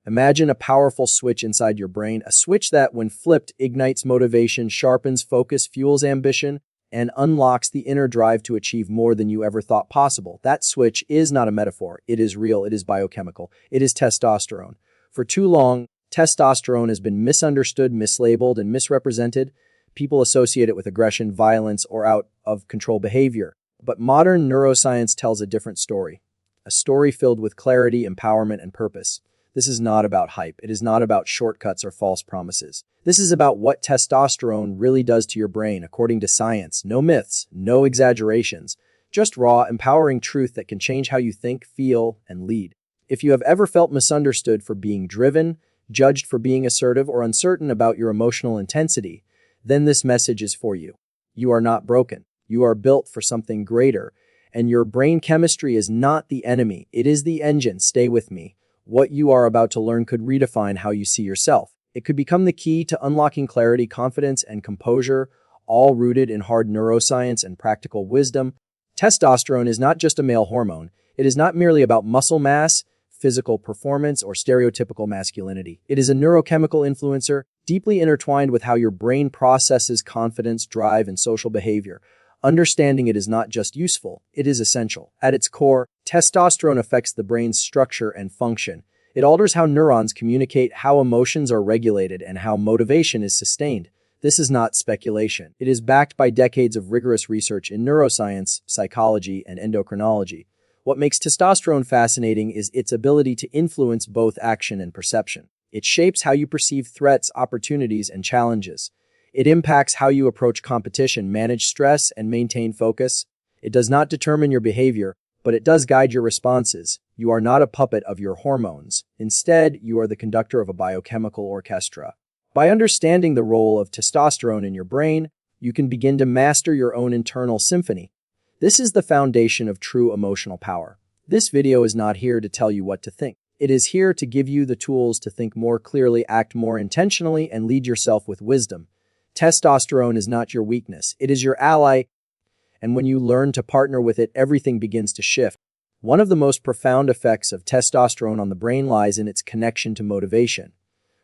Imagine a powerful switch inside your brain, a switch that, when flipped, ignites motivation, sharpens focus, fuels ambition, and unlocks the inner drive to achieve more than you ever thought possible. That switch is not a metaphor. It is real. It is biochemical. It is testosterone. For too long, testosterone has been misunderstood, mislabeled, and misrepresented. People associate it with aggression, violence, or out-of-control behavior. But modern neuroscience tells a different story. A story filled with clarity, empowerment, and purpose. This is not about hype. It is not about shortcuts or false promises. This is about what testosterone really does to your brain according to science. No myths, no exaggerations, just raw, empowering truth that can change how you think, feel, and lead. If you have ever felt misunderstood for being driven, judged for being assertive, or uncertain about your emotional intensity, then this message is for you. You are not broken. You are built for something greater, and your brain chemistry is not the enemy. It is the engine. Stay with me. What you are about to learn could redefine how you see yourself. It could become the key to unlocking clarity, confidence, and composure, all rooted in hard neuroscience and practical wisdom. Testosterone is not just a male hormone. It is not merely about muscle mass, physical performance, or stereotypical masculinity. It is a neurochemical influencer, deeply intertwined with how your brain processes confidence, drive, and social behavior. Understanding it is not just useful, it is essential. At its core, testosterone affects the brain's structure and function. It alters how neurons communicate, how emotions are regulated, and how motivation is sustained. This is not speculation. It is backed by decades of rigorous research in neuroscience, psychology, and endocrinology. What makes testosterone fascinating is its ability to influence both action and perception. It shapes how you perceive threats, opportunities, and challenges. It impacts how you approach competition, manage stress, and maintain focus. It does not determine your behavior, but it does guide your responses. You are not a puppet of your hormones. Instead, you are the conductor of a biochemical orchestra. By understanding the role of testosterone in your brain, you can begin to master your own internal symphony. This is the foundation of true emotional power. This video is not here to tell you what to think. It is here to give you the tools to think more clearly, act more intentionally, and lead yourself with wisdom. Testosterone is not your weakness. It is your ally, and when you learn to partner with it, everything begins to shift. One of the most profound effects of testosterone on the brain lies in its connection to motivation.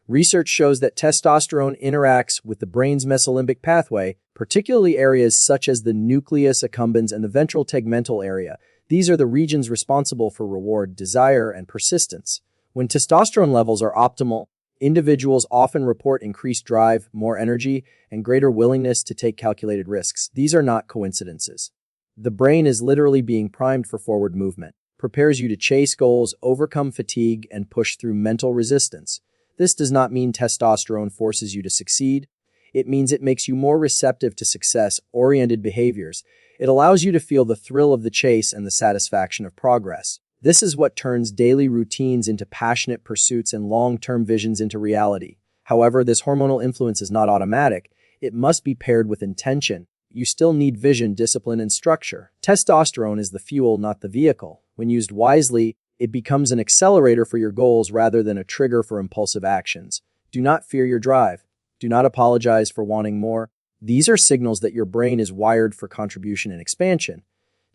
Research shows that testosterone interacts with the brain's mesolimbic pathway, particularly areas such as the nucleus accumbens and the ventral tegmental area. These are the regions responsible for reward, desire, and persistence. When testosterone levels are optimal, individuals often report increased drive, more energy, and greater willingness to take calculated risks. These are not coincidences. The brain is literally being primed for forward movement, prepares you to chase goals, overcome fatigue, and push through mental resistance. This does not mean testosterone forces you to succeed. It means it makes you more receptive to success-oriented behaviors. It allows you to feel the thrill of the chase and the satisfaction of progress. This is what turns daily routines into passionate pursuits and long-term visions into reality. However, this hormonal influence is not automatic. It must be paired with intention. You still need vision, discipline, and structure. Testosterone is the fuel, not the vehicle. When used wisely, it becomes an accelerator for your goals rather than a trigger for impulsive actions. Do not fear your drive. Do not apologize for wanting more. These are signals that your brain is wired for contribution and expansion.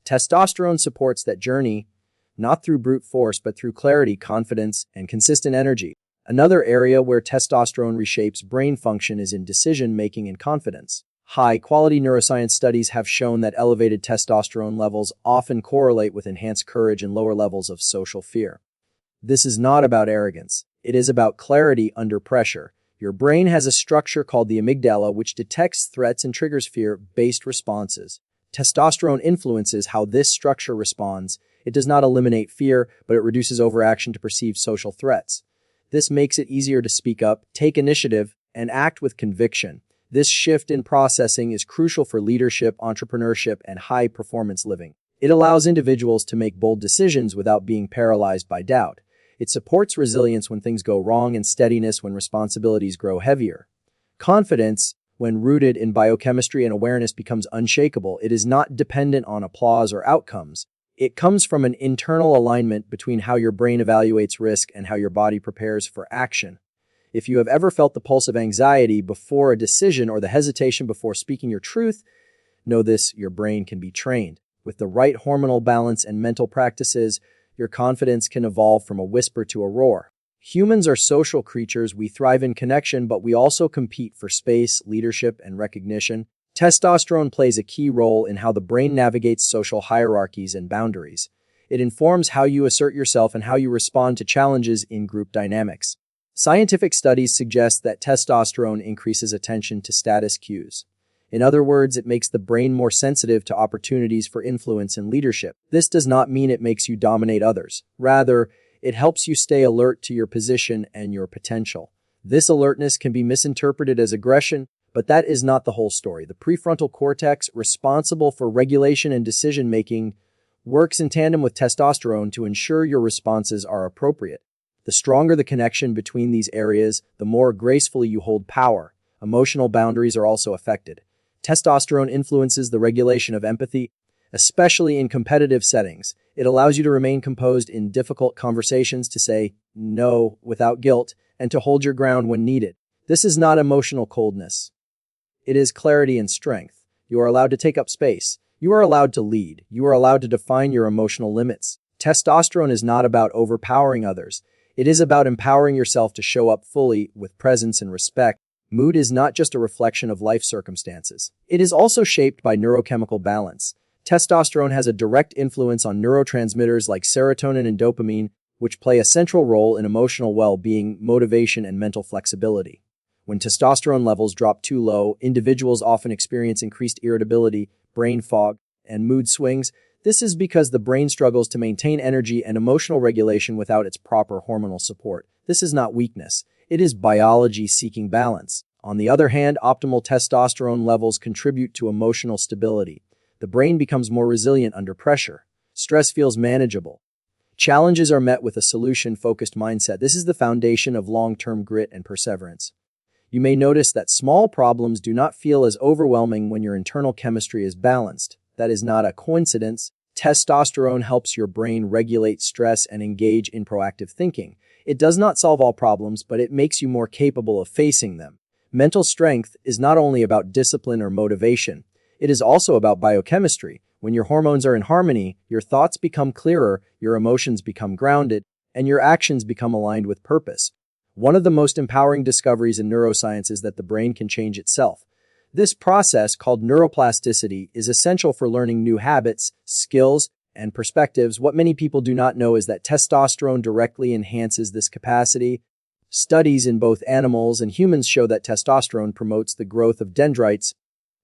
Testosterone supports that journey, not through brute force, but through clarity, confidence, and consistent energy. Another area where testosterone reshapes brain function is in decision-making and confidence. High-quality neuroscience studies have shown that elevated testosterone levels often correlate with enhanced courage and lower levels of social fear. This is not about arrogance. It is about clarity under pressure. Your brain has a structure called the amygdala, which detects threats and triggers fear-based responses. Testosterone influences how this structure responds. It does not eliminate fear, but it reduces overaction to perceive social threats. This makes it easier to speak up, take initiative, and act with conviction. This shift in processing is crucial for leadership, entrepreneurship, and high-performance living. It allows individuals to make bold decisions without being paralyzed by doubt. It supports resilience when things go wrong and steadiness when responsibilities grow heavier. Confidence, when rooted in biochemistry and awareness, becomes unshakable. It is not dependent on applause or outcomes. It comes from an internal alignment between how your brain evaluates risk and how your body prepares for action. If you have ever felt the pulse of anxiety before a decision or the hesitation before speaking your truth, know this: your brain can be trained. With the right hormonal balance and mental practices, your confidence can evolve from a whisper to a roar. Humans are social creatures. We thrive in connection, but we also compete for space, leadership, and recognition. Testosterone plays a key role in how the brain navigates social hierarchies and boundaries. It informs how you assert yourself and how you respond to challenges in group dynamics. Scientific studies suggest that testosterone increases attention to status cues. In other words, it makes the brain more sensitive to opportunities for influence and leadership. This does not mean it makes you dominate others. Rather, it helps you stay alert to your position and your potential. This alertness can be misinterpreted as aggression, but that is not the whole story. The prefrontal cortex, responsible for regulation and decision-making, works in tandem with testosterone to ensure your responses are appropriate. The stronger the connection between these areas, the more gracefully you hold power. Emotional boundaries are also affected. Testosterone influences the regulation of empathy, especially in competitive settings. It allows you to remain composed in difficult conversations, to say no without guilt, and to hold your ground when needed. This is not emotional coldness. It is clarity and strength. You are allowed to take up space. You are allowed to lead. You are allowed to define your emotional limits. Testosterone is not about overpowering others. It is about empowering yourself to show up fully with presence and respect. Mood is not just a reflection of life circumstances. It is also shaped by neurochemical balance. Testosterone has a direct influence on neurotransmitters like serotonin and dopamine, which play a central role in emotional well-being, motivation, and mental flexibility. When testosterone levels drop too low, individuals often experience increased irritability, brain fog, and mood swings. This is because the brain struggles to maintain energy and emotional regulation without its proper hormonal support. This is not weakness. It is biology seeking balance. On the other hand, optimal testosterone levels contribute to emotional stability. The brain becomes more resilient under pressure. Stress feels manageable. Challenges are met with a solution-focused mindset. This is the foundation of long-term grit and perseverance. You may notice that small problems do not feel as overwhelming when your internal chemistry is balanced. That is not a coincidence. Testosterone helps your brain regulate stress and engage in proactive thinking. It does not solve all problems, but it makes you more capable of facing them. Mental strength is not only about discipline or motivation, it is also about biochemistry. When your hormones are in harmony, your thoughts become clearer, your emotions become grounded, and your actions become aligned with purpose. One of the most empowering discoveries in neuroscience is that the brain can change itself. This process, called neuroplasticity, is essential for learning new habits, skills, and perspectives. What many people do not know is that testosterone directly enhances this capacity. Studies in both animals and humans show that testosterone promotes the growth of dendrites,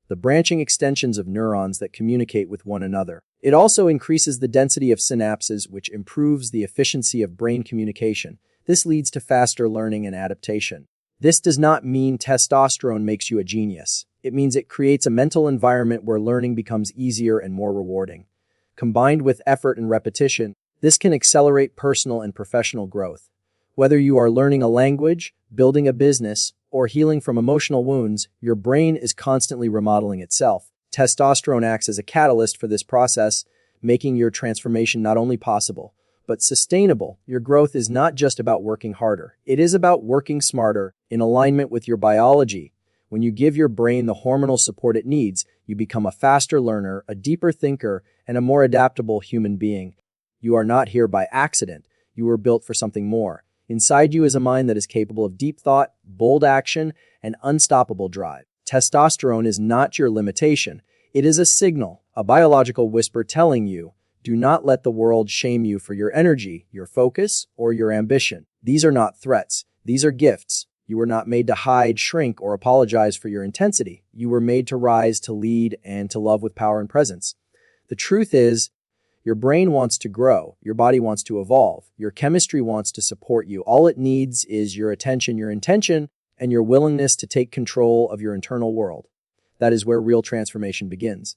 the branching extensions of neurons that communicate with one another. It also increases the density of synapses, which improves the efficiency of brain communication. This leads to faster learning and adaptation. This does not mean testosterone makes you a genius. It means it creates a mental environment where learning becomes easier and more rewarding. Combined with effort and repetition, this can accelerate personal and professional growth. Whether you are learning a language, building a business, or healing from emotional wounds, your brain is constantly remodeling itself. Testosterone acts as a catalyst for this process, making your transformation not only possible, but sustainable. Your growth is not just about working harder. It is about working smarter, in alignment with your biology. When you give your brain the hormonal support it needs, you become a faster learner, a deeper thinker, and a more adaptable human being. You are not here by accident. You were built for something more. Inside you is a mind that is capable of deep thought, bold action, and unstoppable drive. Testosterone is not your limitation. It is a signal, a biological whisper telling you, do not let the world shame you for your energy, your focus, or your ambition. These are not threats. These are gifts. You were not made to hide, shrink, or apologize for your intensity. You were made to rise, to lead, and to love with power and presence. The truth is, your brain wants to grow, your body wants to evolve, your chemistry wants to support you. All it needs is your attention, your intention, and your willingness to take control of your internal world. That is where real transformation begins.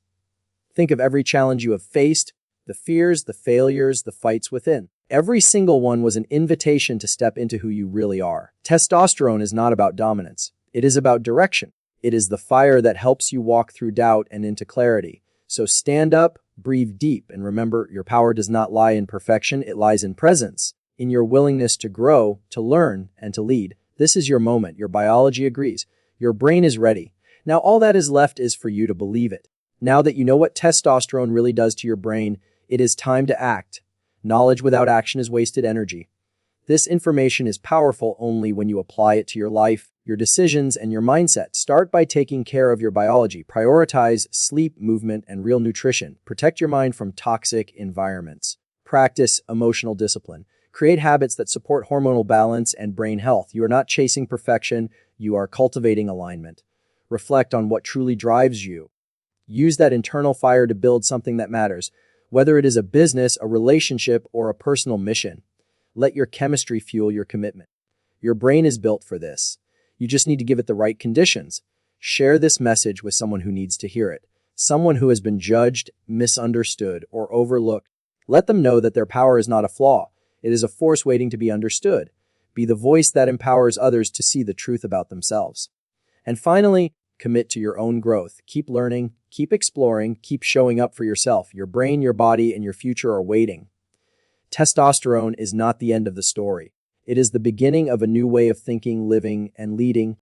Think of every challenge you have faced, the fears, the failures, the fights within. Every single one was an invitation to step into who you really are. Testosterone is not about dominance. It is about direction. It is the fire that helps you walk through doubt and into clarity. So stand up, breathe deep, and remember, your power does not lie in perfection. It lies in presence, in your willingness to grow, to learn, and to lead. This is your moment. Your biology agrees. Your brain is ready. Now all that is left is for you to believe it. Now that you know what testosterone really does to your brain, it is time to act. Knowledge without action is wasted energy. This information is powerful only when you apply it to your life, your decisions, and your mindset. Start by taking care of your biology. Prioritize sleep, movement, and real nutrition. Protect your mind from toxic environments. Practice emotional discipline. Create habits that support hormonal balance and brain health. You are not chasing perfection, you are cultivating alignment. Reflect on what truly drives you. Use that internal fire to build something that matters, whether it is a business, a relationship, or a personal mission. Let your chemistry fuel your commitment. Your brain is built for this. You just need to give it the right conditions. Share this message with someone who needs to hear it, someone who has been judged, misunderstood, or overlooked. Let them know that their power is not a flaw. It is a force waiting to be understood. Be the voice that empowers others to see the truth about themselves. And finally, commit to your own growth. Keep learning, keep exploring, keep showing up for yourself. Your brain, your body, and your future are waiting. Testosterone is not the end of the story. It is the beginning of a new way of thinking, living, and leading.